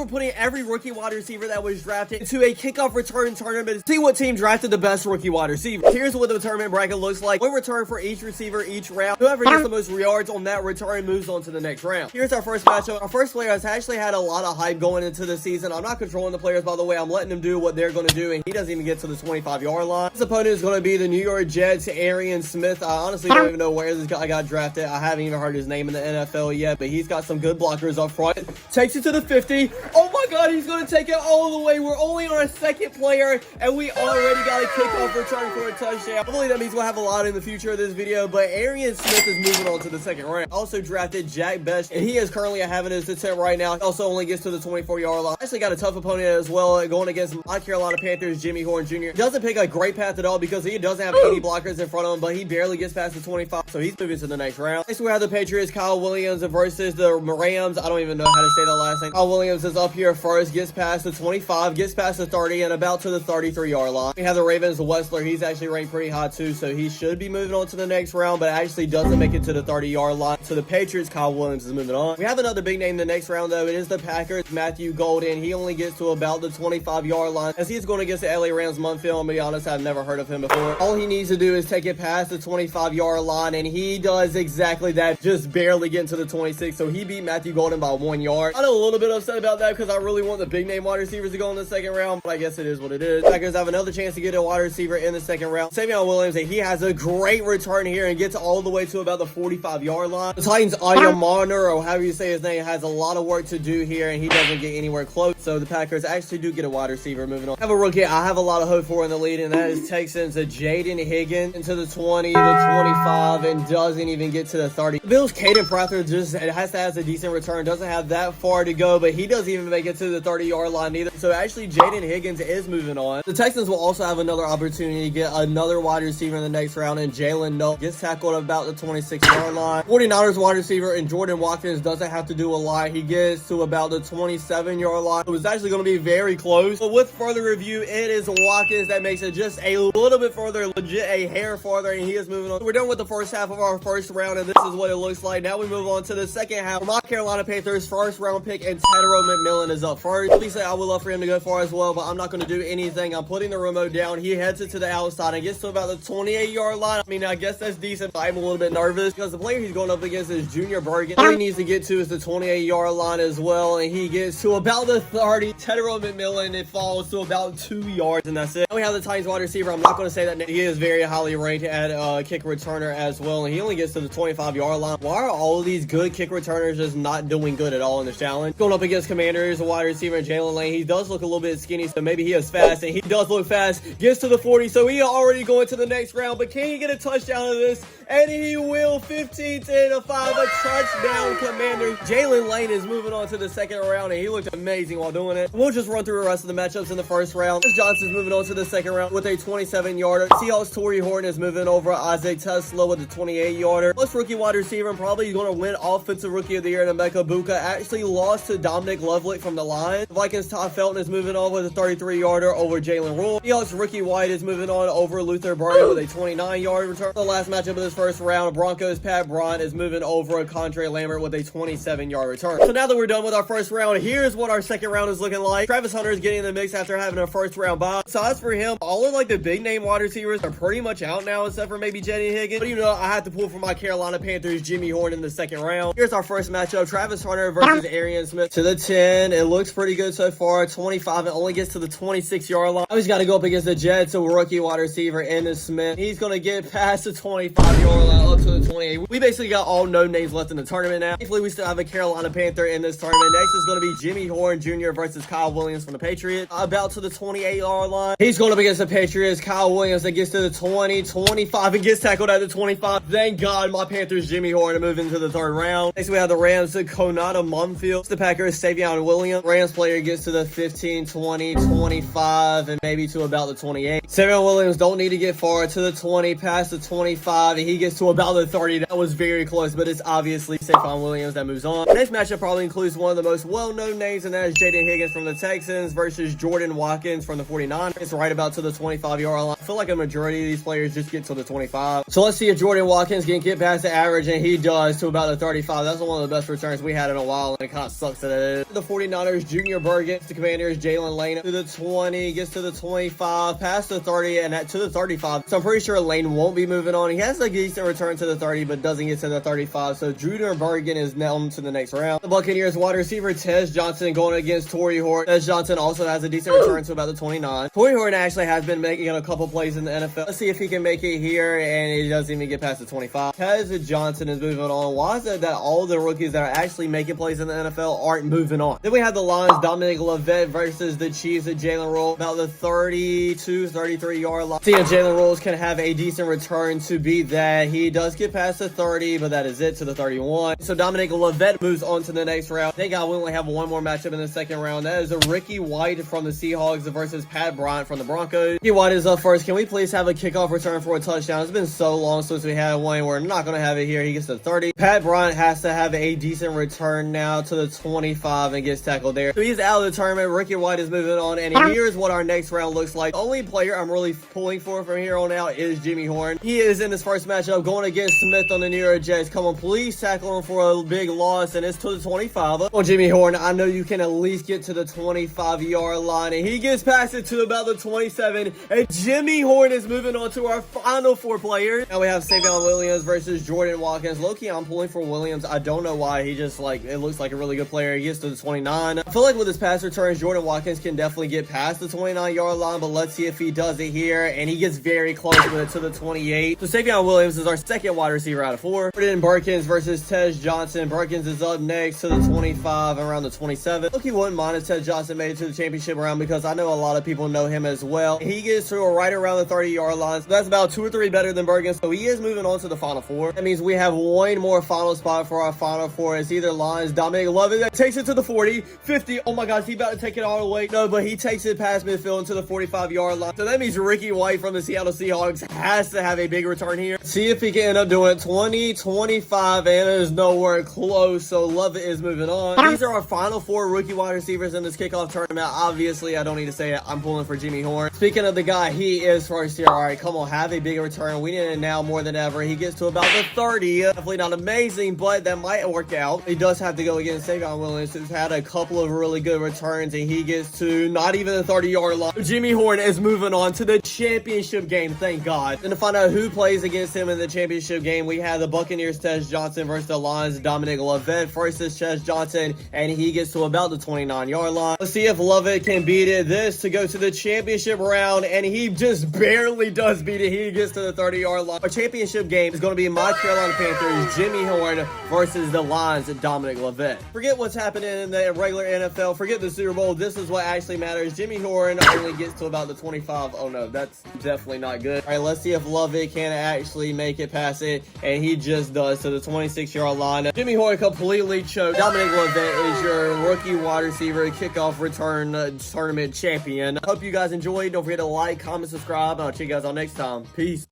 we're putting every rookie wide receiver that was drafted into a kickoff return tournament to see what team drafted the best rookie wide receiver. Here's what the tournament bracket looks like. One return for each receiver each round. Whoever gets the most yards on that return moves on to the next round. Here's our first matchup. Our first player has actually had a lot of hype going into the season. I'm not controlling the players, by the way. I'm letting them do what they're going to do, and he doesn't even get to the 25-yard line. His opponent is going to be the New York Jets, Arian Smith. I honestly don't even know where this guy got drafted. I haven't even heard his name in the NFL yet, but he's got some good blockers up front. Takes it to the 50. Oh my God, he's going to take it all the way. We're only on our second player, and we already got a kickoff return for a touchdown. I believe that means we'll have a lot in the future of this video, but Arian Smith is moving on to the second round. Also drafted Jack Best, and he is currently having his attempt right now. He also only gets to the 24-yard line. Actually got a tough opponent as well, going against my Carolina Panthers, Jimmy Horn Jr. Doesn't pick a great path at all because he doesn't have any blockers in front of him, but he barely gets past the 25, so he's moving to the next round. Next, we have the Patriots, Kyle Williams versus the Rams. I don't even know how to say that last name. Kyle Williams is up here first, gets past the 25, gets past the 30, and about to the 33-yard line. We have the Ravens, Wessler. He's actually ranked pretty high too, so he should be moving on to the next round, but actually doesn't make it to the 30-yard line. So the Patriots, Kyle Williams is moving on. We have another big name in the next round, though. It is the Packers, Matthew Golden. He only gets to about the 25-yard line as he's going against the LA Rams. Munfield, I'm gonna be honest, I've never heard of him before. All he needs to do is take it past the 25-yard line, and he does exactly that, just barely getting to the 26. So he beat Matthew Golden by 1 yard. I'm a little bit upset about that because I really want the big name wide receivers to go in the second round, but I guess it is what it is. Packers have another chance to get a wide receiver in the second round. Savion Williams, and he has a great return here and gets all the way to about the 45-yard line. The Titans, Ayamana, or however you say his name, has a lot of work to do here, and he doesn't get anywhere close. So the Packers actually do get a wide receiver. Moving on. I have a rookie I have a lot of hope for in the lead, and that is Texans, Jaden Higgins, into the 20, the 25, and doesn't even get to the 30. The Bills, Caden Prather just has to have a decent return. Doesn't have that far to go, but he doesn't even make it to the 30-yard line either. So actually, Jaden Higgins is moving on. The Texans will also have another opportunity to get another wide receiver in the next round, and Jalen Noel gets tackled about the 26-yard line. 49ers wide receiver and Jordan Watkins doesn't have to do a lot. He gets to about the 27-yard line. It was actually going to be very close, but with further review, it is Watkins that makes it just a little bit further, legit a hair farther, and he is moving on. So we're done with the first half of our first round, and this is what it looks like. Now we move on to the second half. My Carolina Panthers first round pick, and Tedero McMillan is up first. Please say I would love for him to go far as well, but I'm not going to do anything. I'm putting the remote down. He heads it to the outside and gets to about the 28-yard line. I mean, I guess that's decent, but I'm a little bit nervous because the player he's going up against is Junior Bergen. All he needs to get to is the 28-yard line as well, and he gets to about the 30. Tedero McMillan, it falls to about 2 yards, and that's it. Now we have the Titans wide receiver. I'm not going to say that he is very highly ranked at kick returner as well, and he only gets to the 25-yard line. Why are all of these good kick returners just not doing good at all in this challenge? Going up against Commanders, a wide receiver, Jalen Lane. He does look a little bit skinny, so maybe he is fast, and he does look fast. Gets to the 40, so he already going to the next round, but can he get a touchdown of this? And he will. 15-5, a touchdown, Commander. Jalen Lane is moving on to the second round, and he looked amazing while doing it. We'll just run through the rest of the matchups in the first round. Chris Johnson's moving on to the second round with a 27-yarder. Seahawks Torrey Horton is moving over Isaac Tesla with a 28-yarder. Plus rookie wide receiver and probably going to win Offensive Rookie of the Year, Emeka Buka actually lost to Dominic Lovelock from the Lions. Vikings Todd Felton is moving on with a 33-yarder over Jalen Rule. Seahawks Ricky White is moving on over Luther Burden with a 29-yard return. The last matchup of this first round, Broncos Pat Bryant is moving over Condre Lambert with a 27-yard return. So now that we're done with our first round, here's what our second round is looking like. Travis Hunter is getting in the mix after having a first round bye. So as for him, all of like the big name wide receivers are pretty much out now, except for maybe Jaden Higgins. But you know, I had to pull for my Carolina Panthers, Jimmy Horn in the second round. Here's our first matchup, Travis Hunter versus Arian Smith. To the 10, it looks pretty good so far. 25, it only gets to the 26-yard line. Now he's got to go up against the Jets, so rookie wide receiver, Ennis Smith. He's going to get past the 25-yard line up to the 28. We basically got all no names left in the tournament now. Thankfully, we still have a Carolina Panther in this tournament. Next is going to be Jimmy Horn Jr. versus Kyle Williams from the Patriots. About to the 28-yard line. He's going up against the Patriots. Kyle Williams that gets to the 20, 25, and gets tackled at the 25. Thank God my Panthers, Jimmy Horn, are moving to the third round. Next, we have the Rams, Konata Munfield. The Packers, Savion Williams. Rams player gets to the 15, 20, 25, and maybe to about the 28. Savion Williams don't need to get far to the 20, past the 25, and he gets to about the 30. That was very close, but it's obviously Savion Williams that moves on. The next matchup probably includes one of the most well-known names, and that is Jaden Higgins from the Texans versus Jordan Watkins from the 49ers. It's right about to the 25-yard line. I feel like a majority of these players just get to the 25. So let's see if Jordan Watkins can get past the average, and he does to about the 35. That's one of the best returns we had in a while, and it kind of sucks that it is. The 49ers Steelers, Junior Berg gets the Commanders, Jalen Lane to the 20, gets to the 25, past the 30, and to the 35. So I'm pretty sure Lane won't be moving on. He has a decent return to the 30, but doesn't get to the 35. So Junior Bergen is now on to the next round. The Buccaneers wide receiver Tez Johnson going against Torrey Horton. Tez Johnson also has a decent return to about the 29. Torrey Horton actually has been making a couple plays in the NFL. Let's see if he can make it here, and he doesn't even get past the 25. Tez Johnson is moving on. Why is it that all the rookies that are actually making plays in the NFL aren't moving on? Then we have the Lions, Dominic Levitt versus the Chiefs at Jalen Rolls, about the 32, 33 yard line. Seeing Jalen Rolls can have a decent return to beat that. He does get past the 30, but that is it to the 31. So Dominic Levitt moves on to the next round. Thank God we only have one more matchup in the second round. That is a Ricky White from the Seahawks versus Pat Bryant from the Broncos. Ricky White is up first. Can we please have a kickoff return for a touchdown? It's been so long since we had one. We're not going to have it here. He gets to 30. Pat Bryant has to have a decent return now to the 25 and gets tackled there. So he's out of the tournament. Ricky White is moving on, and here's what our next round looks like. The only player I'm really pulling for from here on out is Jimmy Horn. He is in his first matchup going against Smith on the New York Jets. Come on, please tackle him for a big loss, and it's to the 25. Oh, Jimmy Horn, I know you can at least get to the 25-yard line, and he gets past it to about the 27, and Jimmy Horn is moving on to our final four players. Now we have Savion Williams versus Jordan Watkins. Low-key, I'm pulling for Williams. I don't know why. He just, it looks like a really good player. He gets to the 29. I feel like with his pass returns, Jordan Watkins can definitely get past the 29-yard line, but let's see if he does it here, and he gets very close with it to the 28. So Savion Williams is our second wide receiver out of four. Jordan Berkins versus Tez Johnson. Berkins is up next to the 25, around the 27. Look, he wouldn't mind if Tez Johnson made it to the championship round because I know a lot of people know him as well. He gets to right around the 30-yard line, so that's about 2 or 3 better than Berkins, so he is moving on to the final four. That means we have one more final spot for our final four. It's either Lions, Dominic Lovett that takes it to the 40, 50. Oh my gosh, he about to take it all the way. No, but he takes it past midfield into the 45-yard line. So that means Ricky White from the Seattle Seahawks has to have a big return here. See if he can end up doing 20, 25, and it is nowhere close. So Lovett is moving on. These are our final four rookie wide receivers in this kickoff tournament. Obviously, I don't need to say it. I'm pulling for Jimmy Horn. Speaking of the guy, he is first here. All right, come on, have a big return. We need it now more than ever. He gets to about the 30. Definitely not amazing, but that might work out. He does have to go against Savion Williams, who's had a couple of really good returns, and he gets to not even the 30-yard line. Jimmy Horn is moving on to the championship game, thank God. And to find out who plays against him in the championship game, we have the Buccaneers, Tez Johnson versus the Lions, Dominic Levitt. First is Tez Johnson, and he gets to about the 29-yard line. Let's see if Levitt can beat it. This to go to the championship round, and he just barely does beat it. He gets to the 30-yard line. Our championship game is going to be my Carolina Panthers, Jimmy Horn versus the Lions, Dominic Levitt. Forget what's happening in the regular NFL. Forget the Super Bowl. This is what actually matters. Jimmy Horn only gets to about the 25. Oh no, that's definitely not good. All right, let's see if Levitt can actually make it past it, and he just does to the 26-yard line. Jimmy Horn completely choked. Dominic Levitt is your rookie wide receiver kickoff return tournament champion. I hope you guys enjoyed. Don't forget to like, comment, subscribe, and I'll check you guys out next time. Peace.